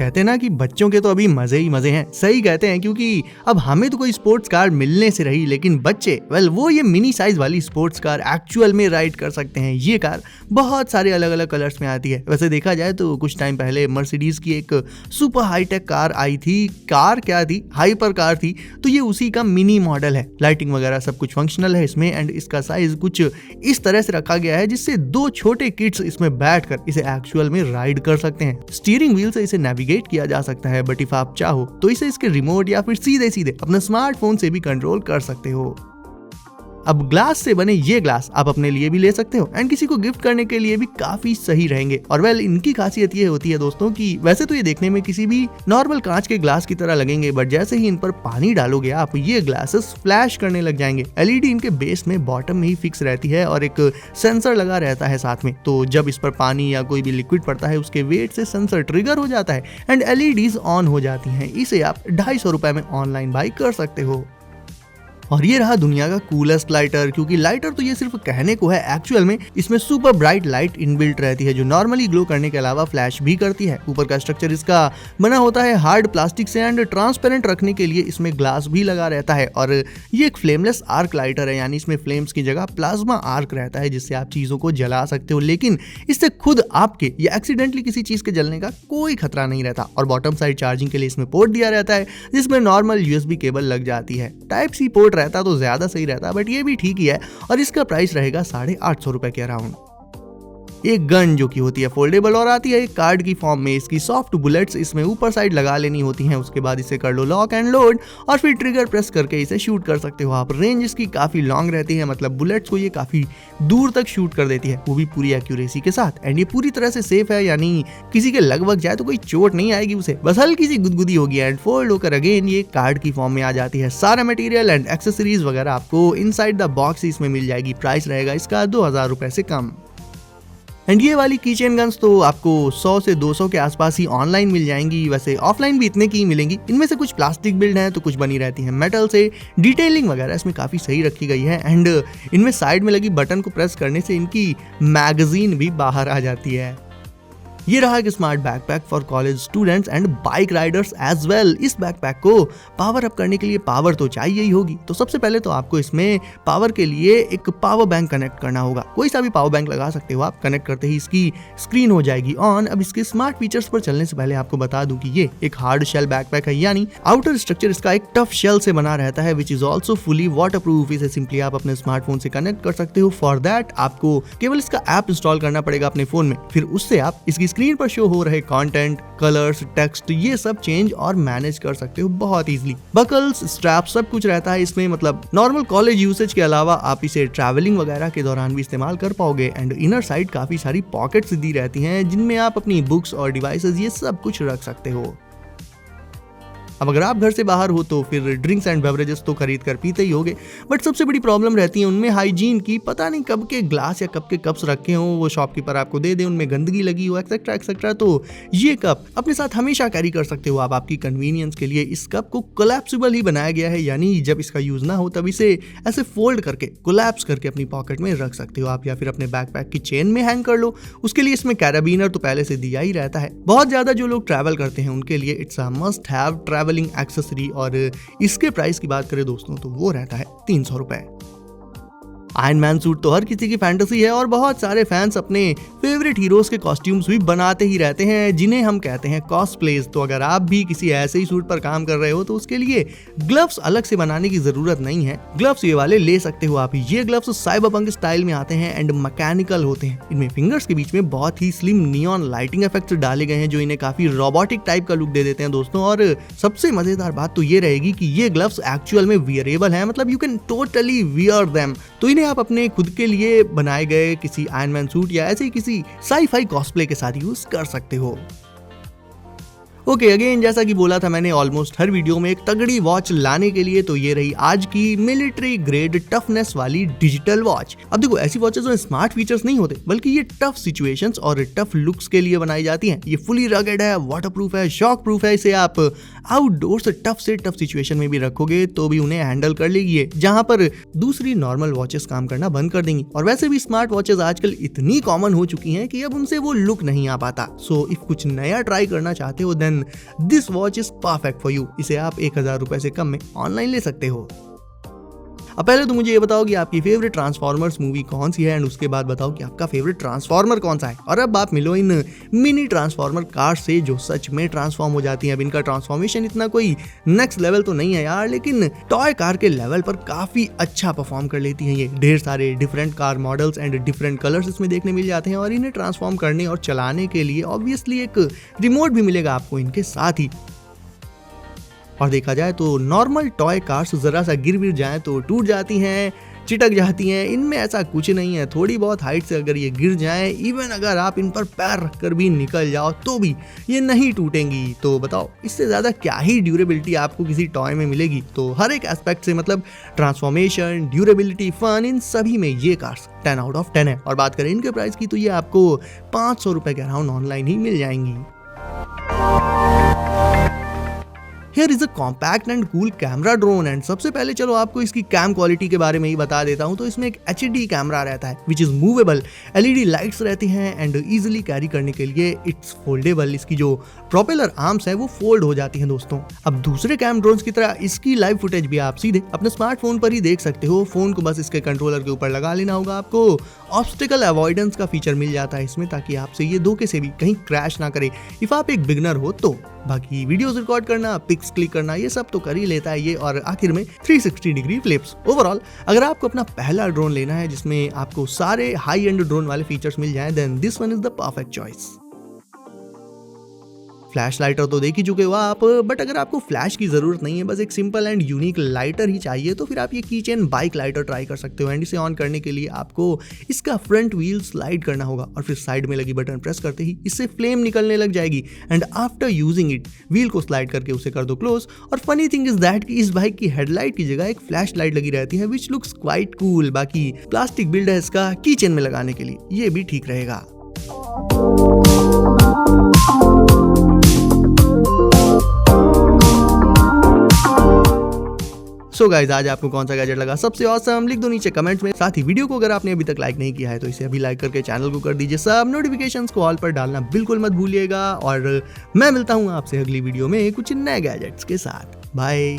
कहते हैं ना कि बच्चों के तो अभी मजे ही मजे हैं। सही कहते हैं, क्योंकि अब हमें तो कोई स्पोर्ट्स कार मिलने से रही, लेकिन बच्चे वो ये मिनी साइज वाली स्पोर्ट्स कार एक्चुअल में राइड कर सकते हैं। ये कार बहुत सारे अलग अलग कलर्स में आती है। वैसे देखा जाए तो कुछ टाइम पहले मर्सिडीज की एक सुपर हाईटेक कार आई थी। कार क्या थी, हाइपर कार थी। तो ये उसी का मिनी मॉडल है। लाइटिंग वगैरह सब कुछ फंक्शनल है इसमें, एंड इसका साइज कुछ इस तरह से रखा गया है जिससे 2 छोटे किड्स इसमें बैठकर इसे एक्चुअल में राइड कर सकते हैं। स्टीयरिंग व्हील से इसे नेविगेट किया जा सकता है, बट इफ आप चाहो तो इसे इसके रिमोट या फिर सीधे सीधे अपने स्मार्टफोन से भी कंट्रोल कर सकते हो। अब ग्लास से बने ये ग्लास आप अपने लिए भी ले सकते हो एंड किसी को गिफ्ट करने के लिए भी काफी सही रहेंगे। और इनकी खासियत ये होती है दोस्तों कि वैसे तो ये देखने में किसी भी नॉर्मल कांच के ग्लास की तरह लगेंगे, बट जैसे ही इन पर पानी डालोगे आप, ये ग्लासेस फ्लैश करने लग जाएंगे। एलईडी इनके बेस में बॉटम में ही फिक्स रहती है और एक सेंसर लगा रहता है साथ में। तो जब इस पर पानी या कोई भी लिक्विड पड़ता है, उसके वेट से सेंसर ट्रिगर हो जाता है एंड एलईडीज ऑन हो जाती हैं। इसे आप 250 रुपए में ऑनलाइन बाई कर सकते हो। और ये रहा दुनिया का कूलेस्ट लाइटर, क्योंकि लाइटर तो ये सिर्फ कहने को है, एक्चुअल में इसमें सुपर ब्राइट लाइट इनबिल्ट रहती है जो नॉर्मली ग्लो करने के अलावा फ्लैश भी करती है। ऊपर का स्ट्रक्चर इसका बना होता है हार्ड प्लास्टिक से एंड ट्रांसपेरेंट रखने के लिए इसमें ग्लास भी लगा रहता है। और ये एक फ्लेमलेस आर्क लाइटर है, यानी इसमें फ्लेम्स की जगह प्लाज्मा आर्क रहता है जिससे आप चीजों को जला सकते हो, लेकिन इससे खुद आपके या एक्सीडेंटली किसी चीज के जलने का कोई खतरा नहीं रहता। और बॉटम साइड चार्जिंग के लिए इसमें पोर्ट दिया रहता है जिसमें नॉर्मल यूएसबी केबल लग जाती है। टाइप सी पोर्ट रहता तो ज्यादा सही रहता, बट ये भी ठीक ही है। और इसका प्राइस रहेगा 850 रुपए के अराउंड। एक गन जो कि होती है फोल्डेबल और आती है एक कार्ड की फॉर्म में। इसकी सॉफ्ट बुलेट्स इसमें ऊपर साइड लगा लेनी होती हैं। उसके बाद इसे कर लो लॉक एंड लोड और फिर ट्रिगर प्रेस करके इसे शूट कर सकते हो आप। रेंज इसकी काफी लॉन्ग रहती है, मतलब बुलेट्स को ये काफी दूर तक शूट कर देती है, वो भी पूरी एक्यूरेसी के साथ। एंड ये पूरी तरह से सेफ है, यानी किसी के लगभग जाए तो कोई चोट नहीं आएगी उसे, बस हल्की सी गुदगुदी होगी। एंड फोल्ड होकर अगेन ये कार्ड की फॉर्म में आ जाती है। सारा मटेरियल एंड एक्सेसरीज वगैरह आपको इनसाइड द बॉक्स इसमें मिल जाएगी। प्राइस रहेगा इसका 2000 रुपए से कम। एंड ये वाली कीचेन गन्स तो आपको 100 से 200 के आसपास ही ऑनलाइन मिल जाएंगी। वैसे ऑफलाइन भी इतने की ही मिलेंगी। इनमें से कुछ प्लास्टिक बिल्ड हैं तो कुछ बनी रहती हैं मेटल से। डिटेलिंग वगैरह इसमें काफ़ी सही रखी गई है एंड इनमें साइड में लगी बटन को प्रेस करने से इनकी मैगजीन भी बाहर आ जाती है। ये रहा एक smart backpack for college students and bike riders as well. इस बैकपैक को पावर अप करने के लिए पावर तो चाहिए ही होगी। तो सबसे पहले तो आपको इसमें पावर के लिए एक पावर बैंक कनेक्ट करना होगा। कोई सा भी पावर बैंक लगा सकते हो आप। कनेक्ट करते ही इसकी स्क्रीन हो जाएगी ऑन। अब इसके स्मार्ट फीचर्स पर चलने से पहले आपको बता दूं कि ये एक हार्ड शेल बैकपैक है, यानी आउटर स्ट्रक्चर इसका एक टफ शेल से बना रहता है which is also fully water proof. इसे सिंपली आप अपने स्मार्टफोन से कनेक्ट कर सकते हो। फॉर दैट आपको केवल इसका ऐप इंस्टॉल करना पड़ेगा अपने फोन में। फिर उससे आप इसकी स्क्रीन पर शो हो रहे कंटेंट, कलर्स, टेक्स्ट ये सब चेंज और मैनेज कर सकते हो बहुत इजीली। बकल्स, स्ट्रैप सब कुछ रहता है इसमें, मतलब नॉर्मल कॉलेज यूसेज के अलावा आप इसे ट्रैवलिंग वगैरह के दौरान भी इस्तेमाल कर पाओगे। एंड इनर साइड काफी सारी पॉकेट्स दी रहती हैं जिनमें आप अपनी बुक्स और डिवाइसेस ये सब कुछ रख सकते हो। अब अगर आप घर से बाहर हो तो फिर ड्रिंक्स एंड बेवरेजेस तो खरीद कर पीते ही होगे, बट सबसे बड़ी प्रॉब्लम रहती है उनमें हाइजीन की। पता नहीं कब के ग्लास या कब के कप्स रखे हो, वो शॉपकीपर आपको दे दे, उनमें गंदगी लगी हो एक्सेट्रा एक्सेट्रा। तो ये कप अपने साथ हमेशा कैरी कर सकते हो आप आपकी कन्वीनियंस के लिए। इस कप को कोलैप्सिबल ही बनाया गया है, यानी जब इसका यूज ना हो तब इसे ऐसे फोल्ड करके कोलैप्स करके अपनी पॉकेट में रख सकते हो आप, या फिर अपने बैकपैक की चेन में हैंग कर लो। उसके लिए इसमें कैराबिनर तो पहले से दिया ही रहता है। बहुत ज्यादा जो लोग ट्रैवल करते हैं उनके लिए it's a must have travelling accessory. और इसके प्राइस की बात करें दोस्तों तो वो रहता है 300 रुपए। आयरन मैन सूट तो हर किसी की फैंटेसी है और बहुत सारे फैंस अपने फेवरेट हीरोज के कॉस्ट्यूम्स भी बनाते ही रहते हैं जिन्हें हम कहते हैं कॉस्प्लेज। तो अगर आप भी किसी ऐसे ही सूट पर काम कर रहे हो तो उसके लिए ग्लव्स अलग से बनाने की जरूरत नहीं है। ग्लव्स ये वाले ले सकते हो आप। ये ग्लव्स साइबरपंक स्टाइल में आते हैं एंड मैकेनिकल होते हैं। इनमें फिंगर्स के बीच में बहुत ही स्लिम नियॉन लाइटिंग इफेक्ट्स डाले गए हैं जो इन्हें काफी रोबोटिक टाइप का लुक दे देते हैं दोस्तों। और सबसे मजेदार बात तो ये रहेगी कि ये ग्लव्स एक्चुअल में वियरेबल हैं, मतलब you can totally wear them. तो इन्हें आप अपने खुद के लिए बनाए गए किसी आयरन मैन सूट या ऐसे ही किसी साई-फाई कॉस्प्ले के साथ यूज कर सकते हो। ओके अगेन जैसा कि बोला था मैंने ऑलमोस्ट हर वीडियो में एक तगड़ी वॉच लाने के लिए, तो ये रही आज की मिलिट्री ग्रेड टफनेस वाली डिजिटल वॉच। अब देखो ऐसी वॉचेस में स्मार्ट फीचर्स नहीं होते बल्कि ये टफ सिचुएशंस और टफ लुक्स के लिए बनाई जाती हैं। ये फुली रगेड है, वाटरप्रूफ है, शॉक प्रूफ है। इसे आप आउटडोर से टफ सिचुएशन में भी रखोगे तो भी उन्हें हैंडल कर लेगी, जहां पर दूसरी नॉर्मल वॉचेस काम करना बंद कर देंगी। और वैसे भी स्मार्ट वॉचेस आजकल इतनी कॉमन हो चुकी हैं कि अब उनसे वो लुक नहीं आ पाता। सो इफ कुछ नया ट्राई करना चाहते हो then then this watch is perfect for you. इसे आप 1000 रुपए से कम में ऑनलाइन ले सकते हो। अब पहले तो मुझे ये बताओ कि आपकी फेवरेट ट्रांसफॉर्मर्स मूवी कौन सी है एंड उसके बाद बताओ कि आपका फेवरेट ट्रांसफॉर्मर कौन सा है। और अब आप मिलो इन मिनी ट्रांसफॉर्मर कार से जो सच में ट्रांसफॉर्म हो जाती हैं। अब इनका ट्रांसफॉर्मेशन इतना कोई नेक्स्ट लेवल तो नहीं है यार, लेकिन टॉय कार के लेवल पर काफी अच्छा परफॉर्म कर लेती हैं ये। ढेर सारे different car models and different colours इसमें देखने मिल जाते हैं और इन्हें ट्रांसफॉर्म करने और चलाने के लिए ऑब्वियसली एक रिमोट भी मिलेगा आपको इनके साथ ही। और देखा जाए तो नॉर्मल टॉय कार्स जरा सा गिर विर जाए तो टूट जाती हैं, चिटक जाती हैं। इनमें ऐसा कुछ नहीं है। थोड़ी बहुत हाइट से अगर ये गिर जाएं, इवन अगर आप इन पर पैर रखकर भी निकल जाओ तो भी ये नहीं टूटेंगी। तो बताओ इससे ज़्यादा क्या ही ड्यूरेबिलिटी आपको किसी टॉय में मिलेगी। तो हर एक एस्पेक्ट से मतलब ट्रांसफॉर्मेशन, ड्यूरेबिलिटी, फन, इन सभी में ये कार्स 10 आउट ऑफ 10 है। और बात करें इनके प्राइस की तो ये आपको 500 रुपये के अराउंड ऑनलाइन ही मिल जाएंगी। Here is a compact and cool camera drone and सबसे पहले चलो आपको इसकी कैम क्वालिटी के बारे में ही बता देता हूँ। तो इसमें एक HD कैमरा रहता है which is movable, LED lights रहती हैं एंड इजीली कैरी करने के लिए इट्स फोल्डेबल। इसकी जो प्रोपेलर आर्म्स है वो फोल्ड हो जाती हैं दोस्तों। अब दूसरे कैम ड्रोन्स की तरह इसकी लाइव फुटेज भी आप सीधे अपने स्मार्टफोन पर ही देख सकते हो। फोन को बस इसके कंट्रोलर के ऊपर लगा लेना होगा। आपको ऑब्स्टिकल अवॉइडेंस का फीचर मिल जाता है इसमें, ताकि आपसे ये धोखे से भी कहीं क्रैश ना करे इफ आप एक बिगनर हो तो। बाकी वीडियोस रिकॉर्ड करना, पिक्स क्लिक करना, ये सब तो कर ही लेता है ये। और आखिर में 360 डिग्री फ्लिप्स। ओवरऑल अगर आपको अपना पहला ड्रोन लेना है जिसमें आपको सारे हाई एंड ड्रोन वाले फीचर्स मिल जाएं, then this one is the perfect choice. Flash lighter तो देख ही चुके हो आप, बट अगर आपको फ्लैश की जरूरत नहीं है, बस एक सिंपल एंड यूनिक लाइटर ही चाहिए, तो फिर आप ये कीचेन बाइक लाइटर ट्राई कर सकते हो। एंड इसे ऑन करने के लिए आपको इसका फ्रंट व्हील स्लाइड करना होगा और फिर साइड में लगी बटन प्रेस करते ही इससे फ्लेम निकलने लग जाएगी। And after using it wheel को स्लाइड करके उसे कर दो क्लोज। और फनी थिंग इज दैट कि इस बाइक की हेडलाइट की जगह एक फ्लैश लाइट लगी रहती है विच लुक्स क्वाइट कूल। बाकी प्लास्टिक बिल्ड है इसका कीचेन में लगाने के लिए, ये भी ठीक रहेगा। सो गाइस, आज आपको कौन सा गैजेट लगा सबसे ऑसम लिख दो नीचे कमेंट्स में। साथ ही वीडियो को अगर आपने अभी तक लाइक नहीं किया है तो इसे अभी लाइक करके चैनल को कर दीजिए सब। नोटिफिकेशंस को ऑल पर डालना बिल्कुल मत भूलिएगा। और मैं मिलता हूँ आपसे अगली वीडियो में कुछ नए गैजेट्स के साथ। बाय।